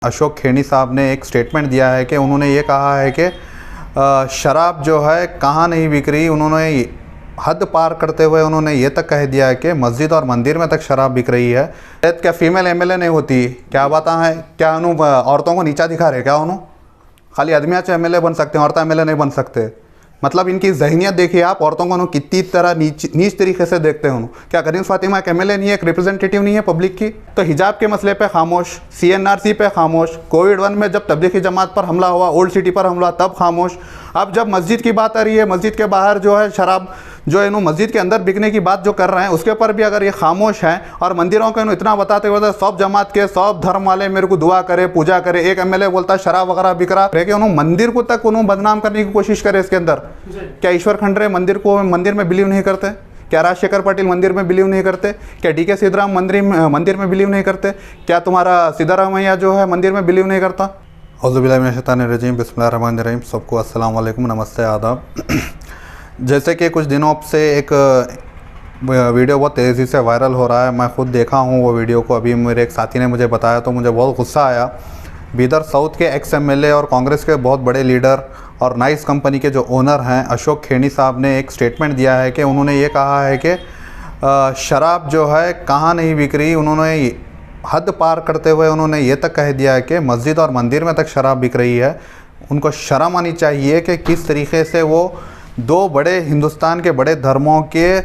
अशोक खेनी साहब ने एक स्टेटमेंट दिया है कि उन्होंने ये कहा है कि शराब जो है कहाँ नहीं बिक रही। उन्होंने हद पार करते हुए उन्होंने ये तक कह दिया है कि मस्जिद और मंदिर में तक शराब बिक रही है। क्या फीमेल एमएलए नहीं होती? क्या बात है? क्या औरतों को नीचा दिखा रहे? क्या उन्होंने खाली आदमियाँ एमएलए बन सकते हैं, औरतें एमएलए नहीं बन सकते? मतलब इनकी जहनीत देखिए आप, औरतों को कितनी तरह नीच तरीके से देखते हैं। क्या करीम फातिमा एक एमएलए नहीं है, एक रिप्रेजेंटेटिव नहीं है पब्लिक की? तो हिजाब के मसले पे खामोश, सीएनआरसी पे खामोश, कोविड-1 में जब तबलीगी जमात पर हमला हुआ, ओल्ड सिटी पर हमला, तब खामोश। अब जब मस्जिद की बात आ रही है, मस्जिद के बाहर जो है शराब जो है मस्जिद के अंदर बिकने की बात जो कर रहे हैं, उसके ऊपर भी अगर ये खामोश हैं और मंदिरों को इतना बताते हुए सब जमात के सब धर्म वाले मेरे को दुआ करे, पूजा करे, एक एमएलए बोलता है शराब वगैरह बिक रहा है कि उन्होंने मंदिर को तक उन्होंने बदनाम करने की कोशिश करे इसके अंदर। क्या ईश्वर खंडरे मंदिर में बिलीव नहीं करते? क्या राजशेखर पाटिल मंदिर में बिलीव नहीं करते? क्या डीके सिद्धराम मंदिर में बिलीव नहीं करते? क्या तुम्हारा सिद्धारामैया जो है मंदिर में बिलीव नहीं करता? औज़ुबिल्लाहि मिनश्शैतानिर्रजीम, बिस्मिल्लाहिर्रहमानिर्रहीम। सबको अस्सलाम वालेकुम, नमस्ते, आदाब। जैसे कि कुछ दिनों से एक वीडियो बहुत तेज़ी से वायरल हो रहा है, मैं ख़ुद देखा हूँ वो वीडियो को। अभी मेरे एक साथी ने मुझे बताया तो मुझे बहुत गुस्सा आया। बीदर साउथ के एक्स एमएलए और कांग्रेस के बहुत बड़े लीडर और नाइस कंपनी के जो ओनर हैं अशोक खेनी साहब ने एक स्टेटमेंट दिया है कि उन्होंने ये कहा है कि शराब जो है कहाँ नहीं बिक रही। उन्होंने हद पार करते हुए उन्होंने ये तक कह दिया है कि मस्जिद और मंदिर में तक शराब बिक रही है। उनको शर्म आनी चाहिए कि किस तरीके से वो दो बड़े हिंदुस्तान के बड़े धर्मों के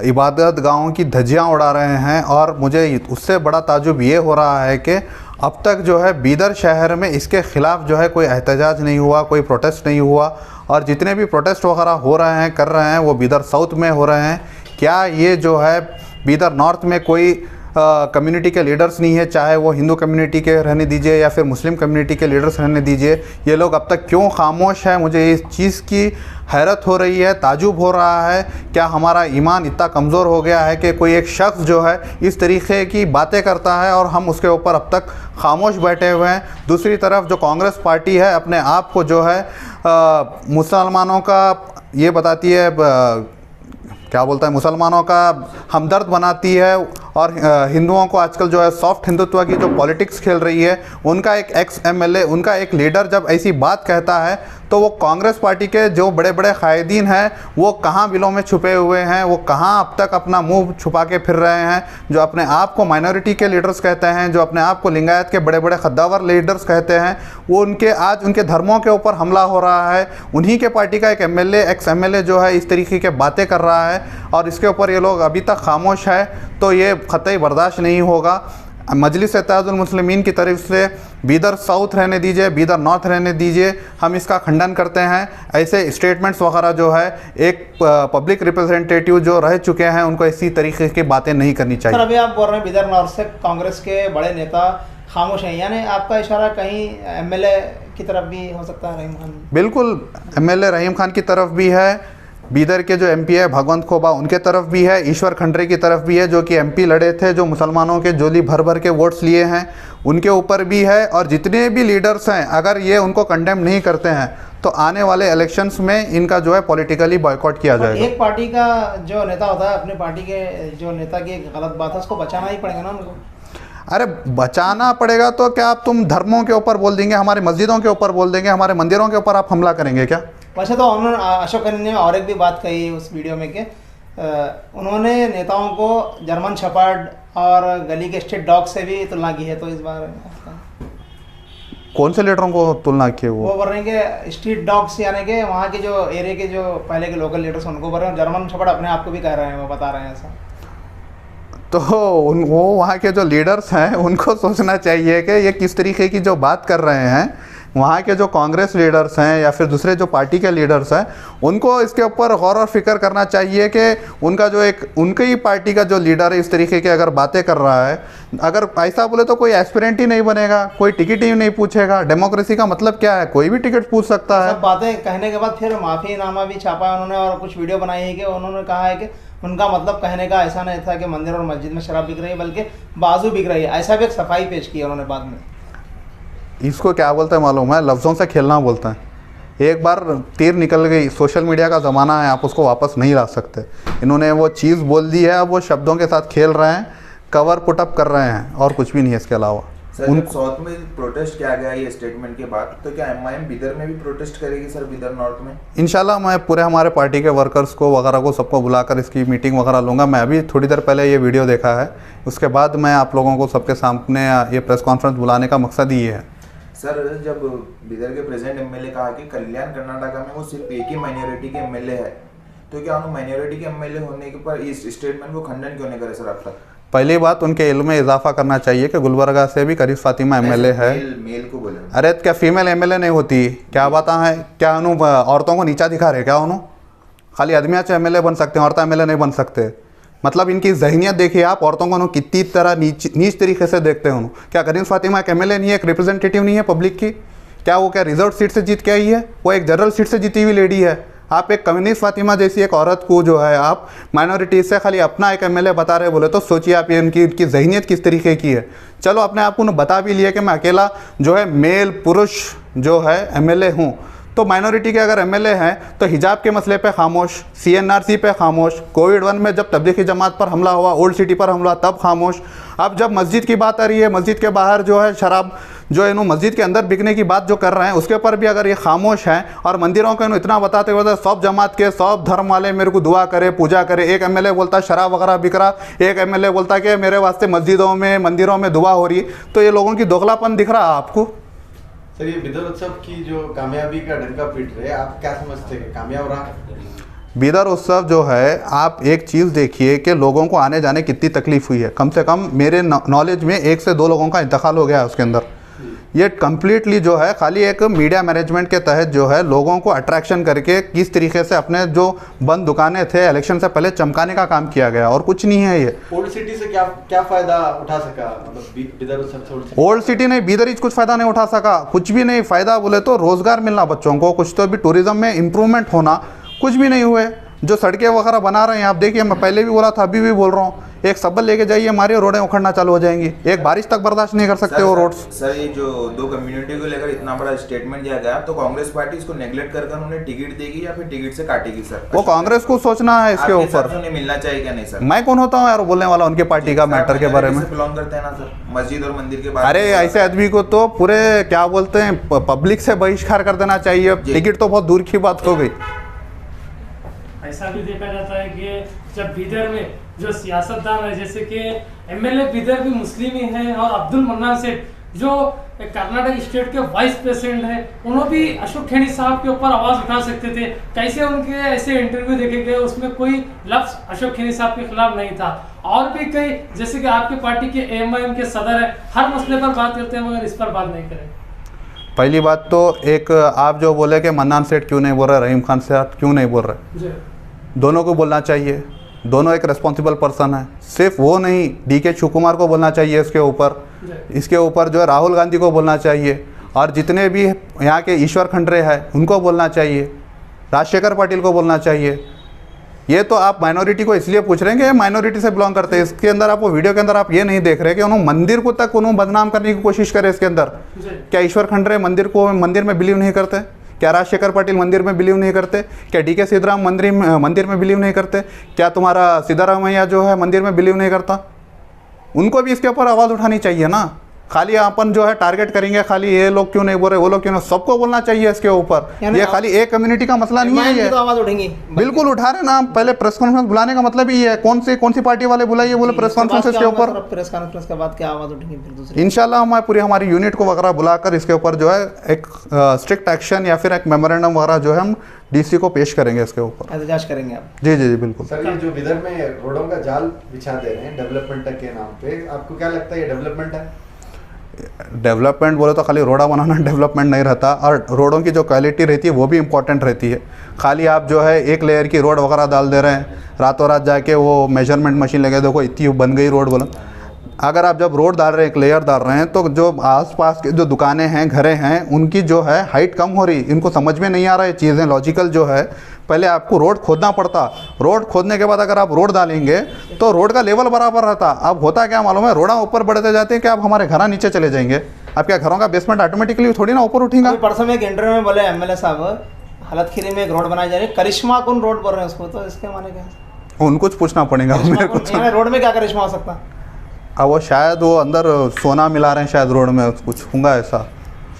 इबादत गाहों की धज्जियाँ उड़ा रहे हैं। और मुझे उससे बड़ा ताजुब ये हो रहा है कि अब तक जो है बीदर शहर में इसके ख़िलाफ़ जो है कोई एहतजाज नहीं हुआ, कोई प्रोटेस्ट नहीं हुआ। और जितने भी प्रोटेस्ट वगैरह हो रहे हैं, कर रहे हैं, वो बीदर साउथ में हो रहे हैं। क्या ये जो है बीदर नॉर्थ में कोई कम्युनिटी के लीडर्स नहीं है, चाहे वो हिंदू कम्युनिटी के रहने दीजिए या फिर मुस्लिम कम्युनिटी के लीडर्स रहने दीजिए, ये लोग अब तक क्यों खामोश हैं? मुझे इस चीज़ की हैरत हो रही है, ताजुब हो रहा है। क्या हमारा ईमान इतना कमज़ोर हो गया है कि कोई एक शख्स जो है इस तरीके की बातें करता है और हम उसके ऊपर अब तक खामोश बैठे हुए हैं? दूसरी तरफ जो कांग्रेस पार्टी है अपने आप को जो है मुसलमानों का ये बताती है, क्या बोलता है, मुसलमानों का हमदर्द बनाती है। और हिंदुओं को आजकल जो है सॉफ्ट हिंदुत्व की जो पॉलिटिक्स खेल रही है, उनका एक एक्स एमएलए, उनका एक लीडर जब ऐसी बात कहता है तो वो कांग्रेस पार्टी के जो बड़े बड़े कायदीन हैं वो कहाँ बिलों में छुपे हुए हैं? वो कहाँ अब तक अपना मुंह छुपा के फिर रहे हैं? जो अपने आप को माइनॉरिटी के लीडर्स कहते हैं, जो अपने आप को लिंगायत के बड़े बड़े खद्दावर लीडर्स कहते हैं, वो उनके आज उनके धर्मों के ऊपर हमला हो रहा है। उन्हीं के पार्टी का एक एमएलए, एक्स एमएलए जो है इस तरीके की बातें कर रहा है और इसके ऊपर ये लोग अभी तक खामोश है, तो ये क़तई बर्दाश्त नहीं होगा। मजलिस इत्तेहादुल मुस्लिमीन की तरफ से बीदर साउथ रहने दीजिए, बीदर नॉर्थ रहने दीजिए, हम इसका खंडन करते हैं। ऐसे स्टेटमेंट्स वगैरह जो है एक पब्लिक रिप्रेजेंटेटिव जो रह चुके हैं उनको इसी तरीके की बातें नहीं करनी चाहिए। सर, अभी आप बोल रहे हैं बीदर नॉर्थ से कांग्रेस के बड़े नेता खामोश हैं, यानी आपका इशारा कहीं एमएलए की तरफ भी हो सकता है? रहीम खान बिल्कुल एमएलए रहीम खान की तरफ भी है, बीदर के जो एमपी है भगवंत खोबा उनके तरफ भी है, ईश्वर खंडरे की तरफ भी है जो कि एमपी लड़े थे, जो मुसलमानों के जोली भर भर के वोट्स लिए हैं, उनके ऊपर भी है। और जितने भी लीडर्स हैं अगर ये उनको कंडेम नहीं करते हैं तो आने वाले इलेक्शंस में इनका जो है पॉलिटिकली बॉयकॉट किया जाएगा। एक पार्टी का जो नेता होता है, अपनी पार्टी के जो नेता की एक गलत बात है उसको बचाना ही पड़ेगा ना उनको। अरे बचाना पड़ेगा तो क्या आप तुम धर्मों के ऊपर बोल देंगे, हमारे मस्जिदों के ऊपर बोल देंगे, हमारे मंदिरों के ऊपर आप हमला करेंगे क्या? वैसे तो उन्होंने अशोक खेनी ने और एक भी बात कही उस वीडियो में कि उन्होंने नेताओं को जर्मन शेपर्ड और गली के स्ट्रीट डॉग से भी तुलना की है, तो इस बार कौन से लीडरों को तुलना की है? वो बोल रहे हैं कि स्ट्रीट डॉग्स यानी कि वहाँ के जो एरिया के जो पहले के लोकल लीडर्स उनको बोल रहे हैं, जर्मन शेपर्ड अपने आप को भी कह रहे हैं, वो बता रहे हैं ऐसा। तो वो वहाँ के जो लीडर्स हैं उनको सोचना चाहिए कि ये किस तरीके की जो बात कर रहे हैं। वहाँ के जो कांग्रेस लीडर्स हैं या फिर दूसरे जो पार्टी के लीडर्स हैं उनको इसके ऊपर गौर और फिक्र करना चाहिए कि उनका जो एक उनकी ही पार्टी का जो लीडर है इस तरीके की अगर बातें कर रहा है, अगर ऐसा बोले तो कोई एस्पिरेंट ही नहीं बनेगा, कोई टिकट ही नहीं पूछेगा। डेमोक्रेसी का मतलब क्या है? कोई भी टिकट पूछ सकता है। सब बातें कहने के बाद फिर माफ़ीनामा भी छापा है उन्होंने और कुछ वीडियो बनाई है कि उन्होंने कहा है कि उनका मतलब कहने का ऐसा नहीं था कि मंदिर और मस्जिद में शराब बिक रही है, बल्कि बाजू बिक रही है। ऐसा भी एक सफाई पेश की उन्होंने बाद में। इसको क्या बोलते हैं मालूम है? लफ्ज़ों से खेलना बोलते हैं। एक बार तीर निकल गई, सोशल मीडिया का ज़माना है, आप उसको वापस नहीं ला सकते। इन्होंने वो चीज़ बोल दी है, अब वो शब्दों के साथ खेल रहे हैं, कवर पुटअप कर रहे हैं और कुछ भी नहीं है इसके अलावा। सर जब साउथ में प्रोटेस्ट किया गया ये स्टेटमेंट के बाद, तो क्या एमआईएम बिदर में भी प्रोटेस्ट करेगी सर, बिदर नॉर्थ में? इंशाल्लाह मैं पूरे हमारे पार्टी के वर्कर्स को वगैरह को सबको बुलाकर इसकी मीटिंग वगैरह लूँगा। मैं अभी थोड़ी देर पहले ये वीडियो देखा है, उसके बाद मैं आप लोगों को सबके सामने ये प्रेस कॉन्फ्रेंस बुलाने का मकसद ही ये है। सर जब बिदर के प्रेसिडेंट एमएलए कहा कि कल्याण कर्नाटका में वो सिर्फ एक ही माइनॉरिटी के एमएलए है, तो क्या उन्होंने माइनॉरिटी के एमएलए होने के पर इस स्टेटमेंट को खंडन क्यों नहीं करे सर अब तक? पहली बात उनके इल्म में इजाफा करना चाहिए कि गुलबर्गा से भी करीब फातिमा एमएलए है। मेल को बोले। अरे क्या फीमेल एमएलए नहीं होती? क्या बात है? क्या उन्होंने औरतों को नीचा दिखा रहे? क्या उन्होंने खाली आदमियाँ से एमएलए बन सकते हैं, औरतें एमएलए नहीं बन सकते? मतलब इनकी जहनीत देखिए आप, औरतों को कितनी तरह नीच तरीके से देखते हैं उन्होंने। क्या करीम फातिमा एक एमएलए नहीं है, एक रिप्रेजेंटेटिव नहीं है पब्लिक की? क्या वो क्या रिजर्व सीट से जीत के आई है? वो एक जनरल सीट से जीती हुई लेडी है। आप एक कम्युनिस्ट फातिमा जैसी एक औरत को जो है आप माइनॉरिटी से खाली अपना एक एमएलए बता रहे बोले, तो सोचिए आप ये इनकी जहनीत किस तरीके की है। चलो अपने आप को बता भी लिया कि मैं अकेला जो है मेल पुरुष जो है एमएलए हूँ, तो माइनॉरिटी के अगर एमएलए हैं तो हिजाब के मसले पे खामोश, सीएनआरसी पे खामोश, कोविड-1 में जब तबलीगी जमात पर हमला हुआ, ओल्ड सिटी पर हमला तब खामोश। अब जब मस्जिद की बात आ रही है, मस्जिद के बाहर जो है शराब जो है मस्जिद के अंदर बिकने की बात जो कर रहे हैं उसके ऊपर भी अगर ये खामोश हैं, और मंदिरों को इतना बताते हुए सब जमात के सब धर्म वाले मेरे को दुआ करे पूजा करे। एक एमएलए बोलता शराब वगैरह बिक रहा, एक एमएलए बोलता कि मेरे वास्ते मस्जिदों में मंदिरों में दुआ हो रही, तो ये लोगों की दोगलापन दिख रहा है आपको? सर ये बिदर उत्सव की जो कामयाबी का डंका पीट रहे, आप क्या समझते हैं कामयाब रहा? बिदर उत्सव जो है, आप एक चीज़ देखिए कि लोगों को आने जाने कितनी तकलीफ हुई है। कम से कम मेरे नॉलेज में 1 से 2 लोगों का इंतकाल हो गया है उसके अंदर। ये कम्प्लीटली जो है खाली एक मीडिया मैनेजमेंट के तहत जो है लोगों को अट्रैक्शन करके किस तरीके से अपने जो बंद दुकानें थे इलेक्शन से पहले चमकाने का काम किया गया, और कुछ नहीं है। ये ओल्ड सिटी से क्या फायदा उठा सका, मतलब बिदर उत्सव से? ओल्ड सिटी नहीं, बिदर कुछ फायदा नहीं उठा सका, कुछ भी नहीं। फायदा बोले तो रोजगार मिलना बच्चों को, कुछ तो भी टूरिज्म में इम्प्रूवमेंट होना, कुछ भी नहीं हुए। जो सड़कें वगैरह बना रहे हैं आप देखिए, मैं पहले भी बोला था अभी भी बोल रहा हूँ, एक सब्बल लेके जाइए हमारी रोडें उखड़ना चालू हो जाएंगी। एक बारिश तक बर्दाश्त नहीं कर सकते वो रोड्स। सर ये जो 2 कम्युनिटी को लेकर इतना बड़ा स्टेटमेंट दिया गया, तो कांग्रेस पार्टी इसको नेगलेक्ट कर उन्हें टिकट देगी या फिर टिकट से काटेगी सर? वो कांग्रेस को सोचना है इसके ऊपर। उन्हें मिलना चाहिए क्या नहीं सर? मैं कौन होता हूँ यार बोलने वाला उनके पार्टी का मैटर के बारे में? बिलोंग करते हैं ना सर मस्जिद और मंदिर के बारे में। अरे ऐसे आदमी को तो पूरे क्या बोलते हैं पब्लिक से बहिष्कार कर देना चाहिए। टिकट तो बहुत दूर की बात हो गई। ऐसा भी देखा जाता है कि जब बिदर में जो सियासतदान है, जैसे कि एमएलए बिदर भी मुस्लिम ही हैं, और अब्दुल मन्नान सेठ जो कर्नाटक स्टेट के वाइस प्रेसिडेंट हैं, उन्होंने भी अशोक खेणी साहब के ऊपर आवाज़ उठा सकते थे। कैसे उनके ऐसे इंटरव्यू देखे गए, उसमें कोई लफ्ज़ अशोक खेणी साहब के खिलाफ नहीं था। और भी कई, जैसे कि आपके पार्टी के एएमआईएम के सदर हैं, हर मसले पर बात करते हैं मगर इस पर बात नहीं करें। पहली बात तो एक आप जो बोले कि मन्नान सेठ क्यों नहीं बोल रहे, रहीम खान सेठ क्यों नहीं बोल रहे, दोनों को बोलना चाहिए। दोनों एक रिस्पॉन्सिबल पर्सन है। सिर्फ वो नहीं, डीके शिवकुमार को बोलना चाहिए इसके ऊपर जो है राहुल गांधी को बोलना चाहिए, और जितने भी यहाँ के ईश्वर खंडरे हैं उनको बोलना चाहिए, राजशेखर पाटिल को बोलना चाहिए। ये तो आप माइनॉरिटी को इसलिए पूछ रहे हैं कि माइनॉरिटी से बिलोंग करते हैं। इसके अंदर आप वो वीडियो के अंदर आप ये नहीं देख रहे कि उन्होंने मंदिर को तक उन्होंने बदनाम करने की कोशिश करे। इसके अंदर क्या ईश्वर खंडरे मंदिर में बिलीव नहीं करते? क्या राजशेखर पाटिल मंदिर में बिलीव नहीं करते? क्या डीके सिद्धराम मंदिर में बिलीव नहीं करते? क्या तुम्हारा सिद्धारामैया जो है मंदिर में बिलीव नहीं करता? उनको भी इसके ऊपर आवाज़ उठानी चाहिए ना। खाली अपन जो है टारगेट करेंगे, खाली ये लोग क्यों नहीं बोल रहे, वो लोग क्यों नहीं, सबको बोलना चाहिए इसके ऊपर। ये खाली एक कम्युनिटी का मसला नहीं है। ये तो आवाज उठेंगी, बिल्कुल उठा रहे ना। पहले प्रेस कॉन्फ्रेंस बुलाने का मतलब ही है, कौन सी पार्टी वाले बुलाइए, बोले प्रेस कॉन्फ्रेंस के ऊपर। प्रेस कॉन्फ्रेंस के बाद क्या आवाज उठेंगी फिर दूसरी? इंशाल्लाह हम पूरी हमारी यूनिट को वगैरह बुलाकर इसके ऊपर जो है एक स्ट्रिक्ट एक्शन या फिर एक मेमोरेंडम वगैरह जो है हम डीसी को पेश करेंगे इसके ऊपर। एहतजाज करेंगे आप? जी जी जी बिल्कुल। सर ये जो बिदर में रोडों का जाल बिछा दे रहे हैं डेवलपमेंट के नाम पे, आपको क्या लगता है ये डेवलपमेंट है? डेवलपमेंट बोले तो खाली रोड़ा बनाना डेवलपमेंट नहीं रहता, और रोडों की जो क्वालिटी रहती है वो भी इम्पॉर्टेंट रहती है। खाली आप जो है एक लेयर की रोड वगैरह डाल दे रहे हैं, रातों रात जाके वो मेजरमेंट मशीन लगे देखो इतनी बन गई रोड बोला। अगर आप जब रोड डाल रहे हैं, एक लेयर डाल रहे हैं, तो जो आसपास के जो दुकानें हैं, घरें हैं, उनकी जो है हाइट कम हो रही। इनको समझ में नहीं आ रहा है चीज़ें लॉजिकल जो है। पहले आपको रोड खोदना पड़ता, रोड खोदने के बाद अगर आप रोड डालेंगे तो रोड का लेवल बराबर रहता। अब होता क्या मालूम है, रोड़ा ऊपर बढ़ते जाते हैं कि आप हमारे घर नीचे चले जाएंगे। अब क्या घरों का बेसमेंट ऑटोमेटिकली थोड़ी ना ऊपर उठेगा। परसों में एक इंटरव्यू में बोले एमएलए साहब हालतखीरी में एक रोड बनाई जा रही है, करिश्मा कौन रोड बोल रहे हैं उसको, तो इसके माने क्या? उनको कुछ पूछना पड़ेगा मेरे को। रोड में क्या करिश्मा हो सकता? अब वो शायद वो अंदर सोना मिला रहे हैं शायद रोड में, कुछ होगा ऐसा।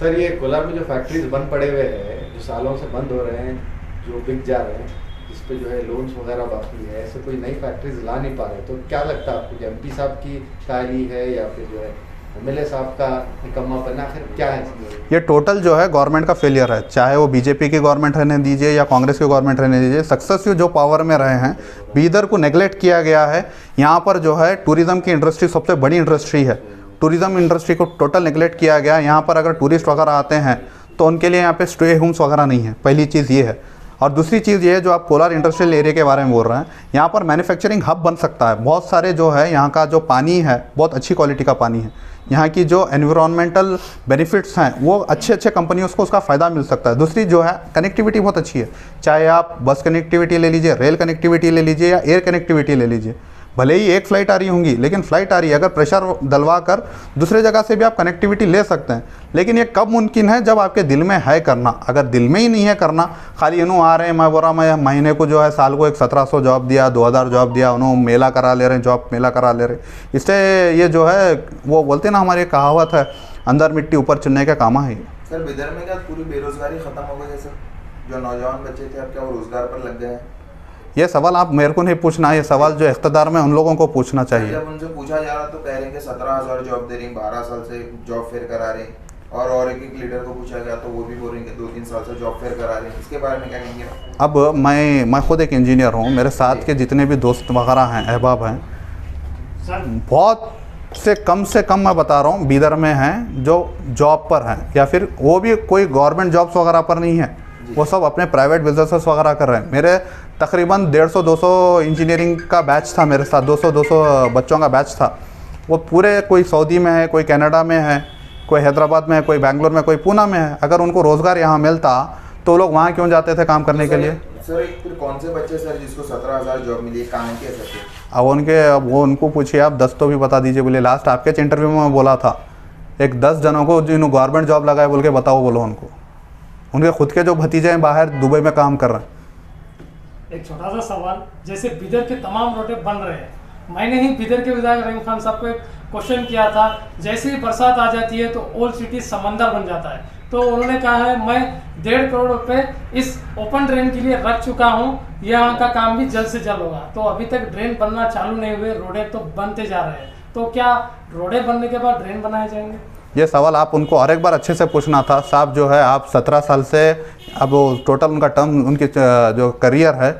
सर ये कोलार में जो फैक्ट्रीज बंद पड़े हुए हैं, जो सालों से बंद हो रहे हैं, जो बिक जा रहे हैं, जिस पे जो है लोन्स वगैरह बाकी है, ऐसे कोई नई फैक्ट्रीज ला नहीं पा रहे, तो क्या लगता है आपको कि एमपी साहब की कायली है या फिर जो है एमएलए साहब का निकम्मापन, आखिर क्या है? ये टोटल जो है गवर्नमेंट का फेलियर है, चाहे वो बीजेपी की गवर्नमेंट रहने दीजिए या कांग्रेस की गवर्नमेंट रहने दीजिए। सक्सेसिव जो पावर में रहे हैं, बीदर को नेगलेक्ट किया गया है। यहाँ पर जो है टूरिज़्म की इंडस्ट्री सबसे बड़ी इंडस्ट्री है, टूरिज़्म इंडस्ट्री को टोटल नेगलेक्ट किया गया। यहाँ पर अगर टूरिस्ट वगैरह आते हैं तो उनके लिए यहाँ पे स्टे होम्स वगैरह नहीं है, पहली चीज़ ये है। और दूसरी चीज़ ये है, जो आप कोलार इंडस्ट्रियल एरिया के बारे में बोल रहे हैं, यहाँ पर मैन्युफैक्चरिंग हब बन सकता है। बहुत सारे जो है यहाँ का जो पानी है बहुत अच्छी क्वालिटी का पानी है, यहाँ की जो एनवायरमेंटल बेनिफिट्स हैं वो अच्छे अच्छे कंपनियों को उसका फ़ायदा मिल सकता है। दूसरी जो है कनेक्टिविटी बहुत अच्छी है, चाहे आप बस कनेक्टिविटी ले लीजिए, रेल कनेक्टिविटी ले लीजिए या एयर कनेक्टिविटी ले लीजिए। भले ही एक फ़्लाइट आ रही होंगी, लेकिन फ़्लाइट आ रही है, अगर प्रेशर डलवा कर दूसरे जगह से भी आप कनेक्टिविटी ले सकते हैं। लेकिन ये कब मुमकिन है, जब आपके दिल में है करना। अगर दिल में ही नहीं है करना, खाली इन्हों आ रहे हैं, मैं बोल रहा मैं महीने को जो है साल को एक 1700 जॉब दिया, 2000 जॉब दिया, उन्होंने मेला करा ले रहे हैं, जॉब मेला करा ले रहे हैं। इससे ये जो है वो बोलते हैं ना, हमारी कहावत है, अंदर मिट्टी ऊपर चुनने का काम है। सर बिदर में क्या पूरी बेरोजगारी खत्म हो गई है सर? जो नौजवान बच्चे थे अब क्या वो रोजगार पर लग गए हैं? ये सवाल आप मेरे को नहीं पूछना, ये सवाल जो इख्तिदार में उन लोगों को पूछना चाहिए। जब उनसे पूछा जा रहा तो कह रहे हैं कि 17,000 जॉब दे रही, 12 साल से जॉब फेयर करा रहे, और एक एक लीडर को पूछा गया तो वो भी बोल रहे हैं कि 2-3 साल से जॉब फेयर करा रहे हैं। इसके बारे में क्या कहेंगे? अब मैं खुद एक इंजीनियर हूँ, मेरे साथ के जितने भी दोस्त वगैरह हैं, अहबाब हैं, बहुत से कम मैं बता रहा हूँ बीदर में हैं जो जॉब पर हैं, या फिर वो भी कोई गवर्नमेंट जॉब्स वगैरह पर नहीं है, वो सब अपने प्राइवेट बिजनेसेस वगैरह कर रहे हैं। मेरे तकरीबन 150-200 इंजीनियरिंग का बैच था मेरे साथ, 200 बच्चों का बैच था। वो पूरे कोई सऊदी में है, कोई कनाडा में है, कोई हैदराबाद में है, कोई बेंगलोर में, कोई पूना में है। अगर उनको रोज़गार यहाँ मिलता तो लोग वहाँ क्यों जाते थे काम करने के लिए? सर फिर कौन से बच्चे सर जिसको 17,000 जॉब मिली, कहाँ के सर? अब वो उनको पूछिए आप, 10 तो भी बता दीजिए। बोले लास्ट आपके इंटरव्यू में मैं बोला था, एक 10 जनों को जिन्होंने गवर्नमेंट जॉब लगाए बोल के बताओ, बोलो उनको। उनके खुद के जो भतीजे हैं बाहर दुबई में काम कर रहे हैं। एक छोटा सा सवाल, जैसे बिदर के तमाम रोडे बन रहे हैं, मैंने ही बिदर के विधायक रहीम खान साहब को एक क्वेश्चन किया था, जैसे ही बरसात आ जाती है तो ओल्ड सिटी समंदर बन जाता है, तो उन्होंने कहा है मैं 1.5 करोड़ रुपए इस ओपन ड्रेन के लिए रख चुका हूँ, यहाँ का काम भी जल्द से जल्द होगा। तो अभी तक ड्रेन बनना चालू नहीं हुए, रोडे तो बनते जा रहे हैं, तो क्या रोडे बनने के बाद ड्रेन बनाए जाएंगे? ये सवाल आप उनको और एक बार अच्छे से पूछना था। साहब जो है, आप 17 साल से, अब टोटल उनका टर्म, उनकी जो करियर है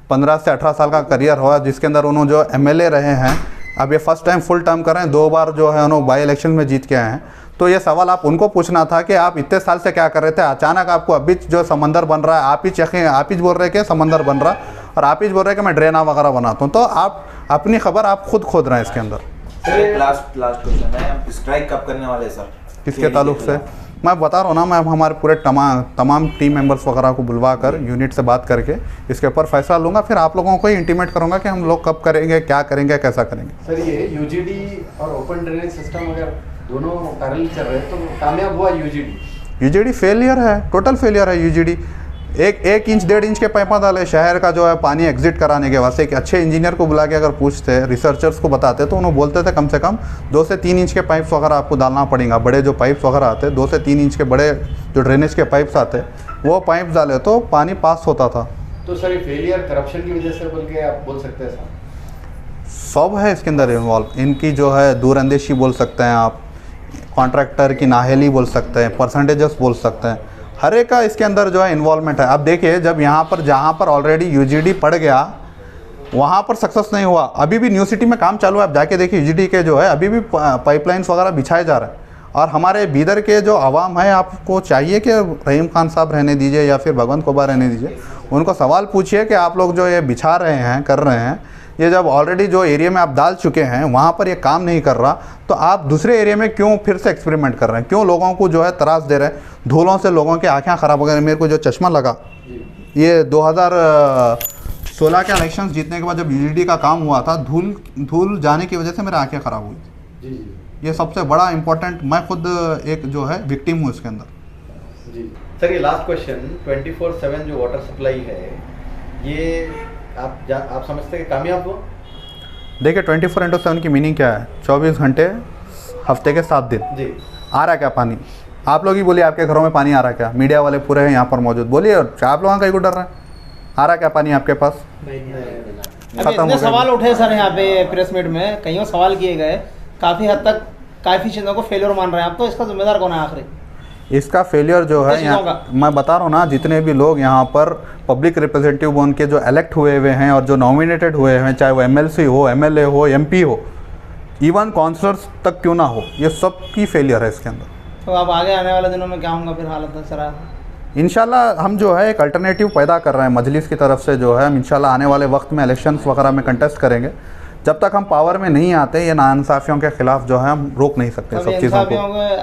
15 से 18 साल का करियर हुआ, जिसके अंदर उन्होंने जो एमएलए रहे हैं, अब ये फर्स्ट टाइम फुल टर्म कर रहे हैं, 2 बार जो है उन्होंने बाई इलेक्शन में जीत के आए हैं। तो ये सवाल आप उनको पूछना था कि आप इतने साल से क्या कर रहे थे, अचानक आपको अभी जो समंदर बन रहा है, आप ही बोल रहे कि समंदर बन रहा, और आप ही बोल रहे कि मैं ड्रेना वगैरह बनाता हूँ, तो आप अपनी खबर आप खुद खोद रहे हैं इसके अंदर। लास्ट क्वेश्चन है, स्ट्राइक कब करने वाले सर? किसके ताल्लुक से? मैं बता रहा हूँ ना, मैं हमारे पूरे तमाम टीम मेंबर्स वगैरह को बुलवा कर यूनिट से बात करके इसके ऊपर फैसला लूँगा। फिर आप लोगों को ही इंटीमेट करूँगा कि हम लोग कब करेंगे, क्या करेंगे, कैसा करेंगे। सर ये यूजीडी और ओपन ड्रेनेज सिस्टम अगर दोनों पैरेलल चल रहे हैं तो कामयाब हुआ यूजीडी फेलियर है, टोटल फेलियर है यूजीडी। एक इंच 1.5 इंच के पाइपा डाले शहर का जो है पानी एग्जिट कराने के वास्ते। एक अच्छे इंजीनियर को बुला के अगर पूछते, रिसर्चर्स को बताते, तो उन्होंने बोलते थे कम से कम 2 से 3 इंच के पाइप्स वगैरह आपको डालना पड़ेगा। बड़े जो पाइप्स वगैरह आते, 2 से 3 इंच के बड़े जो ड्रेनेज के पाइप्स आते, वो पाइप डाले तो पानी पास होता था। तो सर ये फेलियर करप्शन की वजह से बोल के आप बोल सकते हैं सर? सब है इसके अंदर इन्वॉल्व। इनकी जो है दूरअंदेशी बोल सकते हैं आप, कॉन्ट्रैक्टर की नाहेली बोल सकते हैं, परसेंटेजेस बोल सकते हैं, हर एक का इसके अंदर जो है इन्वॉल्वमेंट है। अब देखिए, जब यहाँ पर जहाँ पर ऑलरेडी यूजीडी पड़ गया वहाँ पर सक्सेस नहीं हुआ, अभी भी न्यू सिटी में काम चालू है। आप जाके देखिए यूजीडी के जो है अभी भी पाइपलाइंस वगैरह बिछाए जा रहे हैं। और हमारे बीदर के जो आवाम है, आपको चाहिए कि रहीम खान साहब रहने दीजिए या फिर भगवंत कोबा रहने दीजिए, उनको सवाल पूछिए कि आप लोग जो ये बिछा रहे हैं, कर रहे हैं, ये जब ऑलरेडी जो एरिया में आप डाल चुके हैं वहाँ पर ये काम नहीं कर रहा, तो आप दूसरे एरिया में क्यों फिर से एक्सपेरिमेंट कर रहे हैं? क्यों लोगों को जो है त्रास दे रहे हैं? धूलों से लोगों की आँखें ख़राब हो गई। मेरे को जो चश्मा लगा, ये 2016 के इलेक्शन जीतने के बाद जब यूजीडी का काम हुआ था, धूल जाने की वजह से मेरी आँखें ख़राब हुई थी। ये सबसे बड़ा इम्पोर्टेंट, मैं खुद एक जो है विक्टिम हूँ इसके अंदर। जी सर, ये लास्ट क्वेश्चन, 24/7 जो वाटर सप्लाई है, ये आप समझते हैं कामयाब हुआ? देखिए 24/7 की मीनिंग क्या है? 24 घंटे हफ्ते के 7 दिन। जी। आ रहा है क्या पानी? आप लोग ही बोलिए, आपके घरों में पानी आ रहा है क्या? मीडिया वाले पूरे हैं यहाँ पर मौजूद, बोलिए। और आप लोग कहीं को डर रहे हैं? आ रहा है क्या पानी आपके पास? अभी खत्म हो इतने गया। सवाल उठे सर यहाँ पे प्रेस मीट में, कईयों सवाल किए गए, काफ़ी हद तक काफ़ी चीज़ों को फेलियर मान रहे हैं आप, तो इसका जिम्मेदार कौन है आखिरी? इसका फेलियर जो है किस चीज़ों यहाँ, मैं बता रहा हूँ ना, जितने भी लोग यहाँ पर पब्लिक रिप्रेजेंटेटिव बन के जो इलेक्ट हुए हुए हैं और जो नॉमिनेटेड हुए हैं, चाहे वो MLC हो, MLA हो, MP हो, इवन काउंसलर्स तक क्यों ना हो, ये सब की फेलियर है इसके अंदर। तो अब आगे आने वाले दिनों में क्या होगा फिर हालत सर? इंशाल्लाह हम जो है एक अल्टरनेटिव पैदा कर रहे हैं मजलिस की तरफ से, जो है हम इंशाल्लाह आने वाले वक्त में इलेक्शंस वगैरह में कंटेस्ट करेंगे। जब तक हम पावर में नहीं आते, ये नाइंसाफ़ियों के खिलाफ जो है हम रोक नहीं सकते सब चीज़ों को।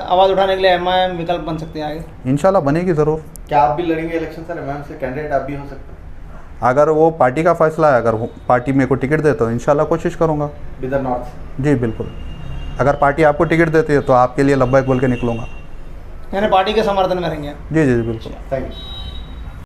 आवाज़ उठाने के लिए MIM विकल्प बन सकती है आगे? इंशाल्लाह बनेगी ज़रूर। क्या आप भी लड़ेंगे इलेक्शन सर? MIM से कैंडिडेट आप भी हो सकते हैं? अगर वो पार्टी का फैसला है, अगर वो पार्टी मेरे को टिकट दे तो इंशाल्लाह कोशिश करूँगा। बिदर नॉर्थ? जी बिल्कुल। अगर पार्टी आपको टिकट देती है तो आपके लिए लब्बैक बोल के निकलूँगा। यानी पार्टी के समर्थन में रहेंगे? जी जी जी बिल्कुल। Thank you.